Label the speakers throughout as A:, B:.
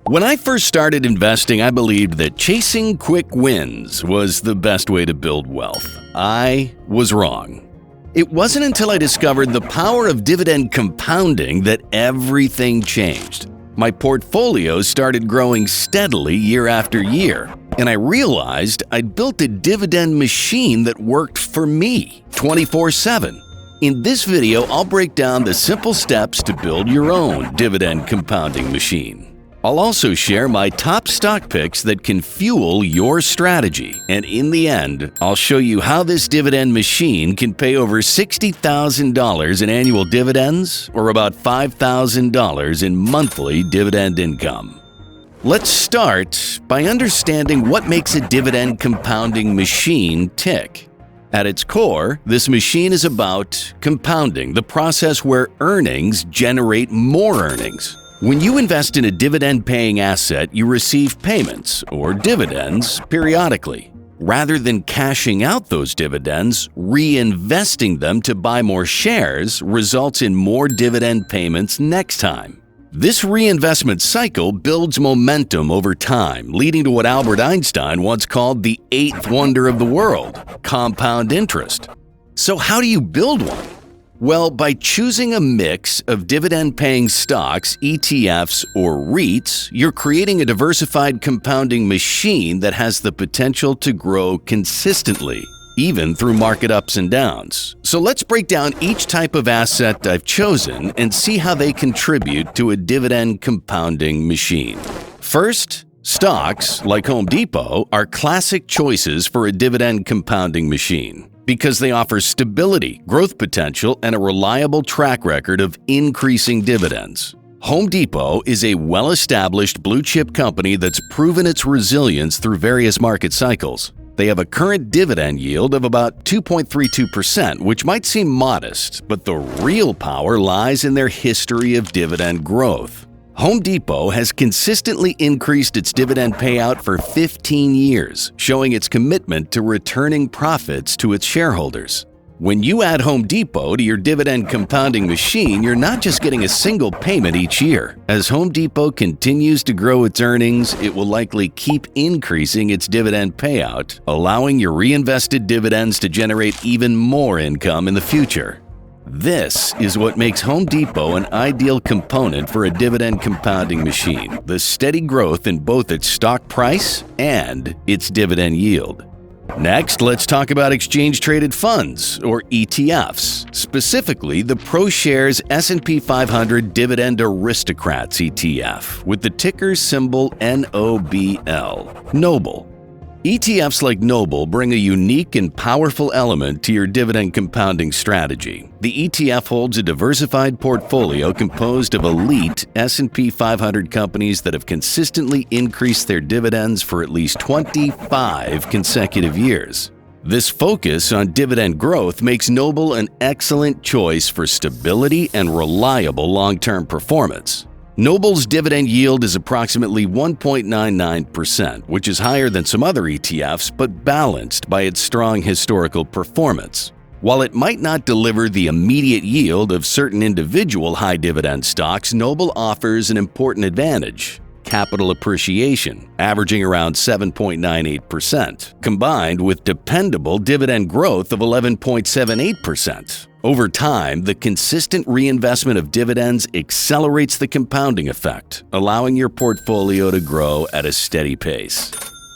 A: When I first started investing, I believed that chasing quick wins was the best way to build wealth. I was wrong. It wasn't until I discovered the power of dividend compounding that everything changed. My portfolio started growing steadily year after year, and I realized I'd built a dividend machine that worked for me 24/7. In this video, I'll break down the simple steps to build your own dividend compounding machine. I'll also share my top stock picks that can fuel your strategy, and in the end, I'll show you how this dividend machine can pay over $60,000 in annual dividends or about $5,000 in monthly dividend income. Let's start by understanding what makes a dividend compounding machine tick. At its core, this machine is about compounding, the process where earnings generate more earnings. When you invest in a dividend-paying asset, you receive payments, or dividends, periodically. Rather than cashing out those dividends, reinvesting them to buy more shares results in more dividend payments next time. This reinvestment cycle builds momentum over time, leading to what Albert Einstein once called the eighth wonder of the world, compound interest. So how do you build one? Well, by choosing a mix of dividend-paying stocks, ETFs, or REITs, you're creating a diversified compounding machine that has the potential to grow consistently, even through market ups and downs. So let's break down each type of asset I've chosen and see how they contribute to a dividend compounding machine. First, stocks, like Home Depot, are classic choices for a dividend compounding machine, because they offer stability, growth potential, and a reliable track record of increasing dividends. Home Depot is a well-established blue-chip company that's proven its resilience through various market cycles. They have a current dividend yield of about 2.32%, which might seem modest, but the real power lies in their history of dividend growth. Home Depot has consistently increased its dividend payout for 15 years, showing its commitment to returning profits to its shareholders. When you add Home Depot to your dividend compounding machine, you're not just getting a single payment each year. As Home Depot continues to grow its earnings, it will likely keep increasing its dividend payout, allowing your reinvested dividends to generate even more income in the future. This is what makes Home Depot an ideal component for a dividend compounding machine, the steady growth in both its stock price and its dividend yield. Next, let's talk about exchange-traded funds, or ETFs, specifically the ProShares S&P 500 Dividend Aristocrats ETF, with the ticker symbol NOBL, Noble. ETFs like Noble bring a unique and powerful element to your dividend compounding strategy. The ETF holds a diversified portfolio composed of elite S&P 500 companies that have consistently increased their dividends for at least 25 consecutive years. This focus on dividend growth makes Noble an excellent choice for stability and reliable long-term performance. Noble's dividend yield is approximately 1.99%, which is higher than some other ETFs but balanced by its strong historical performance. While it might not deliver the immediate yield of certain individual high-dividend stocks, Noble offers an important advantage: capital appreciation, averaging around 7.98%, combined with dependable dividend growth of 11.78%. Over time, the consistent reinvestment of dividends accelerates the compounding effect, allowing your portfolio to grow at a steady pace.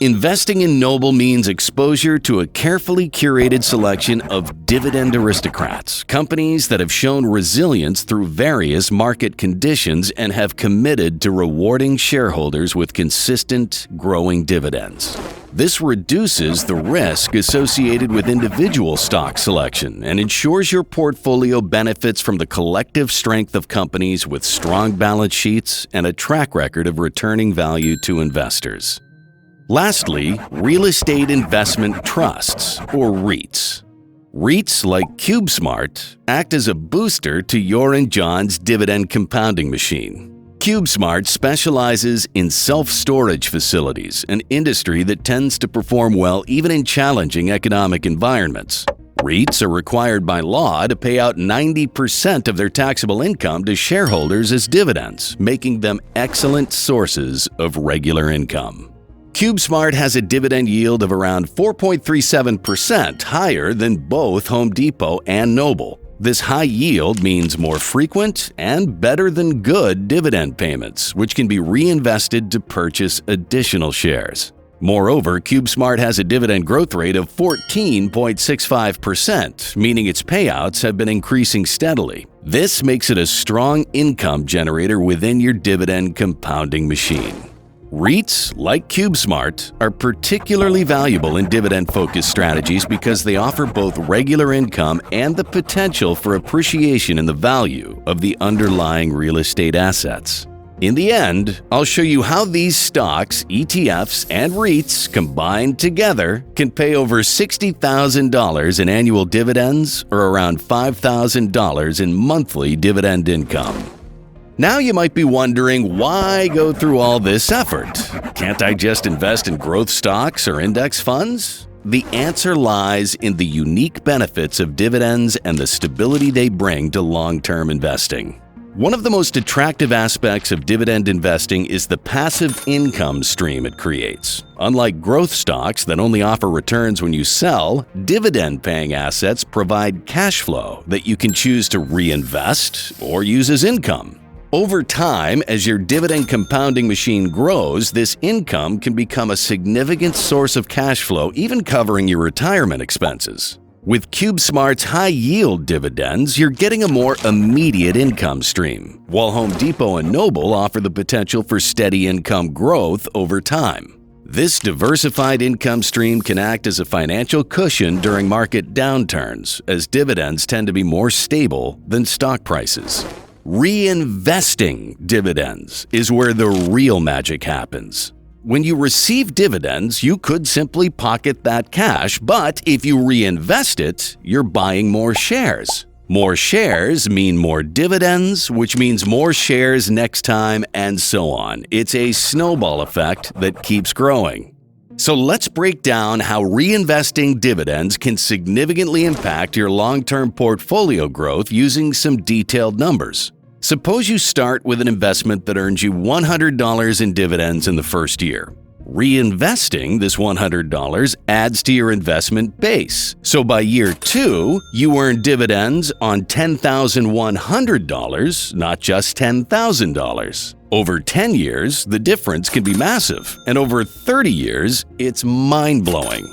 A: Investing in Noble means exposure to a carefully curated selection of dividend aristocrats, companies that have shown resilience through various market conditions and have committed to rewarding shareholders with consistent, growing dividends. This reduces the risk associated with individual stock selection and ensures your portfolio benefits from the collective strength of companies with strong balance sheets and a track record of returning value to investors. Lastly, real estate investment trusts, or REITs. REITs like CubeSmart act as a booster to your and John's dividend compounding machine. CubeSmart specializes in self-storage facilities, an industry that tends to perform well even in challenging economic environments. REITs are required by law to pay out 90% of their taxable income to shareholders as dividends, making them excellent sources of regular income. CubeSmart has a dividend yield of around 4.37%, higher than both Home Depot and Noble. This high yield means more frequent and better than good dividend payments, which can be reinvested to purchase additional shares. Moreover, CubeSmart has a dividend growth rate of 14.65%, meaning its payouts have been increasing steadily. This makes it a strong income generator within your dividend compounding machine. REITs, like CubeSmart, are particularly valuable in dividend-focused strategies because they offer both regular income and the potential for appreciation in the value of the underlying real estate assets. In the end, I'll show you how these stocks, ETFs, and REITs combined together can pay over $60,000 in annual dividends or around $5,000 in monthly dividend income. Now you might be wondering, why go through all this effort? Can't I just invest in growth stocks or index funds? The answer lies in the unique benefits of dividends and the stability they bring to long-term investing. One of the most attractive aspects of dividend investing is the passive income stream it creates. Unlike growth stocks that only offer returns when you sell, dividend-paying assets provide cash flow that you can choose to reinvest or use as income. Over time, as your dividend compounding machine grows, this income can become a significant source of cash flow, even covering your retirement expenses. With CubeSmart's high-yield dividends, you're getting a more immediate income stream, while Home Depot and Noble offer the potential for steady income growth over time. This diversified income stream can act as a financial cushion during market downturns, as dividends tend to be more stable than stock prices. Reinvesting dividends is where the real magic happens. When you receive dividends, you could simply pocket that cash, but if you reinvest it, you're buying more shares. More shares mean more dividends, which means more shares next time, and so on. It's a snowball effect that keeps growing. So let's break down how reinvesting dividends can significantly impact your long-term portfolio growth using some detailed numbers. Suppose you start with an investment that earns you $100 in dividends in the first year. Reinvesting this $100 adds to your investment base. So by year 2, you earn dividends on $10,100, not just $10,000. Over 10 years, the difference can be massive, and over 30 years, it's mind-blowing.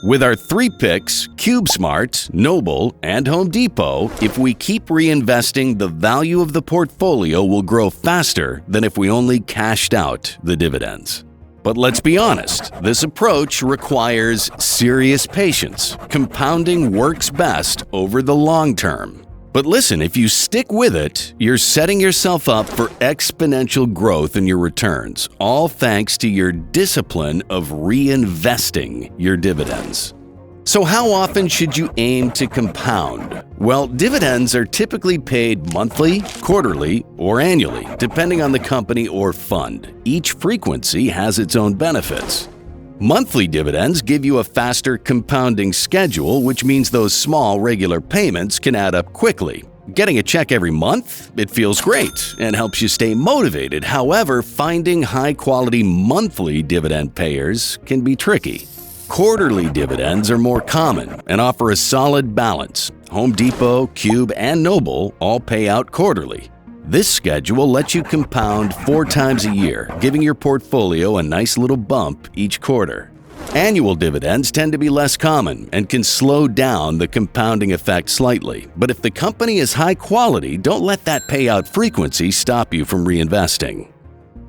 A: With our 3 picks, CubeSmart, Noble, and Home Depot, if we keep reinvesting, the value of the portfolio will grow faster than if we only cashed out the dividends. But let's be honest, this approach requires serious patience. Compounding works best over the long term. But listen, if you stick with it, you're setting yourself up for exponential growth in your returns, all thanks to your discipline of reinvesting your dividends. So how often should you aim to compound? Well, dividends are typically paid monthly, quarterly, or annually, depending on the company or fund. Each frequency has its own benefits. Monthly dividends give you a faster compounding schedule, which means those small regular payments can add up quickly. Getting a check every month, it feels great and helps you stay motivated. However, finding high-quality monthly dividend payers can be tricky. Quarterly dividends are more common and offer a solid balance. Home Depot, Cube, and Noble all pay out quarterly. This schedule lets you compound 4 times a year, giving your portfolio a nice little bump each quarter. Annual dividends tend to be less common and can slow down the compounding effect slightly. But if the company is high quality, don't let that payout frequency stop you from reinvesting.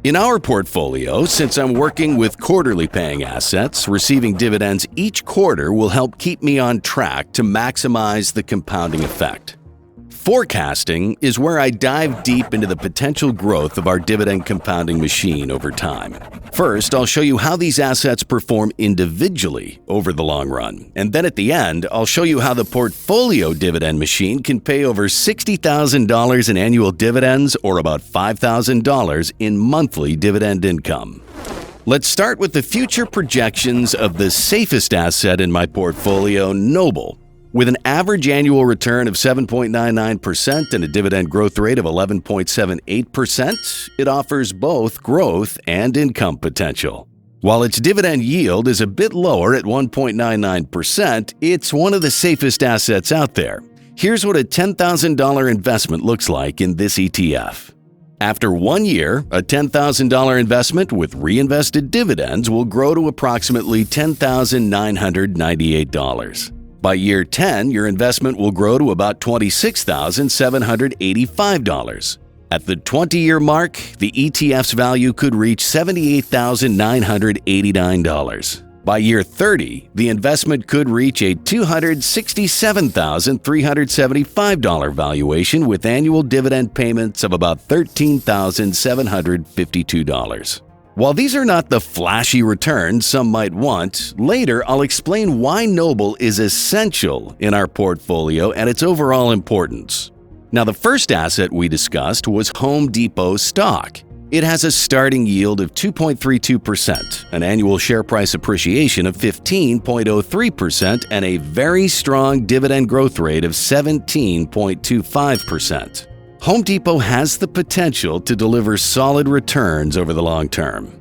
A: In our portfolio, since I'm working with quarterly paying assets, receiving dividends each quarter will help keep me on track to maximize the compounding effect. Forecasting is where I dive deep into the potential growth of our dividend compounding machine over time. First, I'll show you how these assets perform individually over the long run. And then at the end, I'll show you how the portfolio dividend machine can pay over $60,000 in annual dividends or about $5,000 in monthly dividend income. Let's start with the future projections of the safest asset in my portfolio, Noble. With an average annual return of 7.99% and a dividend growth rate of 11.78%, it offers both growth and income potential. While its dividend yield is a bit lower at 1.99%, it's one of the safest assets out there. Here's what a $10,000 investment looks like in this ETF. After 1 year, a $10,000 investment with reinvested dividends will grow to approximately $10,998. By year 10, your investment will grow to about $26,785. At the 20-year mark, the ETF's value could reach $78,989. By year 30, the investment could reach a $267,375 valuation with annual dividend payments of about $13,752. While these are not the flashy returns some might want, later I'll explain why Noble is essential in our portfolio and its overall importance. Now, the first asset we discussed was Home Depot stock. It has a starting yield of 2.32%, an annual share price appreciation of 15.03%, and a very strong dividend growth rate of 17.25%. Home Depot has the potential to deliver solid returns over the long term.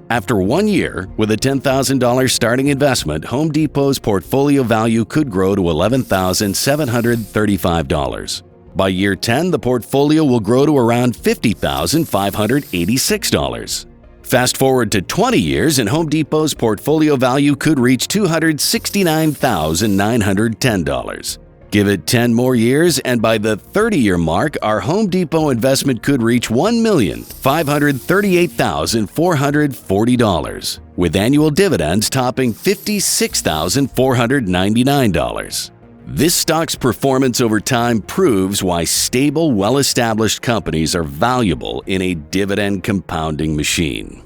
A: After 1 year, with a $10,000 starting investment, Home Depot's portfolio value could grow to $11,735. By year 10, the portfolio will grow to around $50,586. Fast forward to 20 years, and Home Depot's portfolio value could reach $269,910. Give it 10 more years, and by the 30-year mark, our Home Depot investment could reach $1,538,440, with annual dividends topping $56,499. This stock's performance over time proves why stable, well-established companies are valuable in a dividend compounding machine.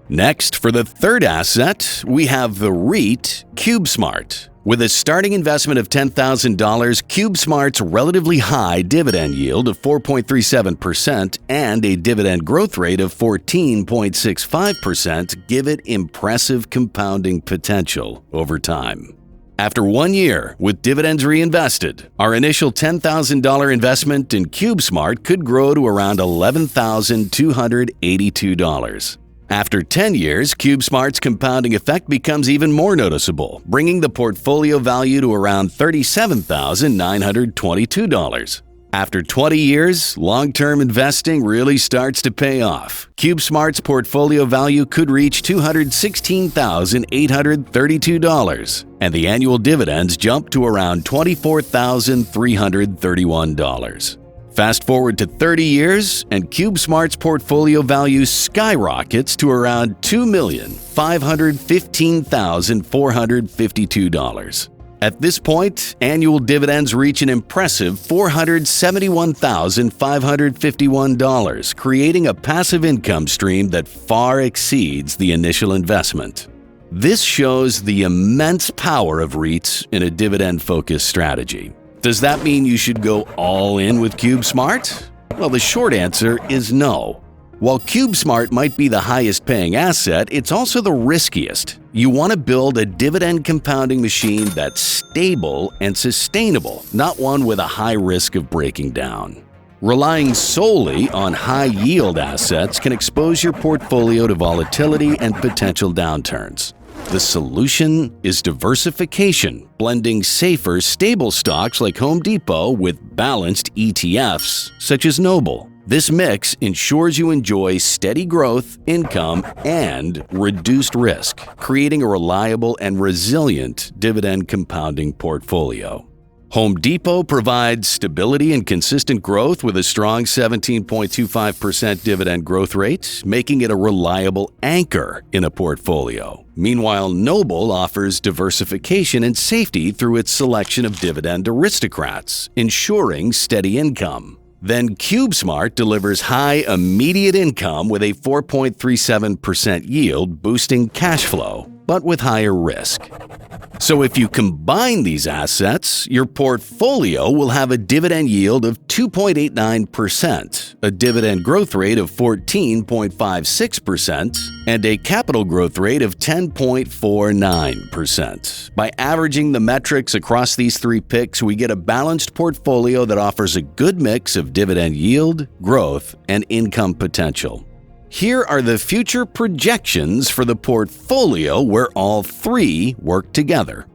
A: Next, for the third asset, we have the REIT CubeSmart. With a starting investment of $10,000, CubeSmart's relatively high dividend yield of 4.37% and a dividend growth rate of 14.65% give it impressive compounding potential over time. After 1 year, with dividends reinvested, our initial $10,000 investment in CubeSmart could grow to around $11,282. After 10 years, CubeSmart's compounding effect becomes even more noticeable, bringing the portfolio value to around $37,922. After 20 years, long-term investing really starts to pay off. CubeSmart's portfolio value could reach $216,832, and the annual dividends jump to around $24,331. Fast forward to 30 years, and CubeSmart's portfolio value skyrockets to around $2,515,452. At this point, annual dividends reach an impressive $471,551, creating a passive income stream that far exceeds the initial investment. This shows the immense power of REITs in a dividend-focused strategy. Does that mean you should go all in with CubeSmart? Well, the short answer is no. While CubeSmart might be the highest paying asset, it's also the riskiest. You want to build a dividend compounding machine that's stable and sustainable, not one with a high risk of breaking down. Relying solely on high-yield assets can expose your portfolio to volatility and potential downturns. The solution is diversification, blending safer, stable stocks like Home Depot with balanced ETFs such as Noble. This mix ensures you enjoy steady growth, income, and reduced risk, creating a reliable and resilient dividend compounding portfolio. Home Depot provides stability and consistent growth with a strong 17.25% dividend growth rate, making it a reliable anchor in a portfolio. Meanwhile, Noble offers diversification and safety through its selection of dividend aristocrats, ensuring steady income. Then CubeSmart delivers high immediate income with a 4.37% yield, boosting cash flow, but with higher risk. So if you combine these assets, your portfolio will have a dividend yield of 2.89%, a dividend growth rate of 14.56%, and a capital growth rate of 10.49%. By averaging the metrics across these three picks, we get a balanced portfolio that offers a good mix of dividend yield, growth, and income potential. Here are the future projections for the portfolio where all three work together.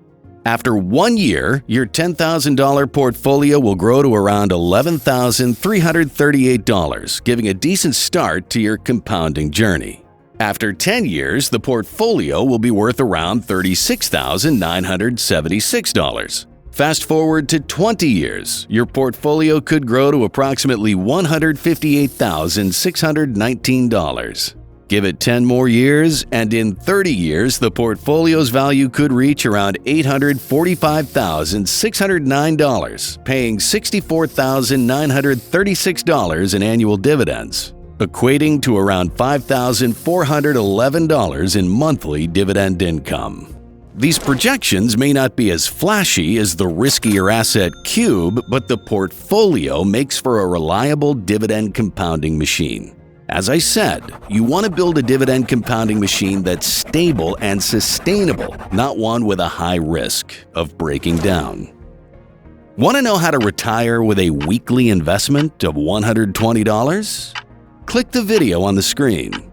A: After 1 year, your $10,000 portfolio will grow to around $11,338, giving a decent start to your compounding journey. After 10 years, the portfolio will be worth around $36,976. Fast forward to 20 years, your portfolio could grow to approximately $158,619. Give it 10 more years, and in 30 years, the portfolio's value could reach around $845,609, paying $64,936 in annual dividends, equating to around $5,411 in monthly dividend income. These projections may not be as flashy as the riskier asset cube, but the portfolio makes for a reliable dividend compounding machine. As I said, you want to build a dividend compounding machine that's stable and sustainable, not one with a high risk of breaking down. Want to know how to retire with a weekly investment of $120? Click the video on the screen.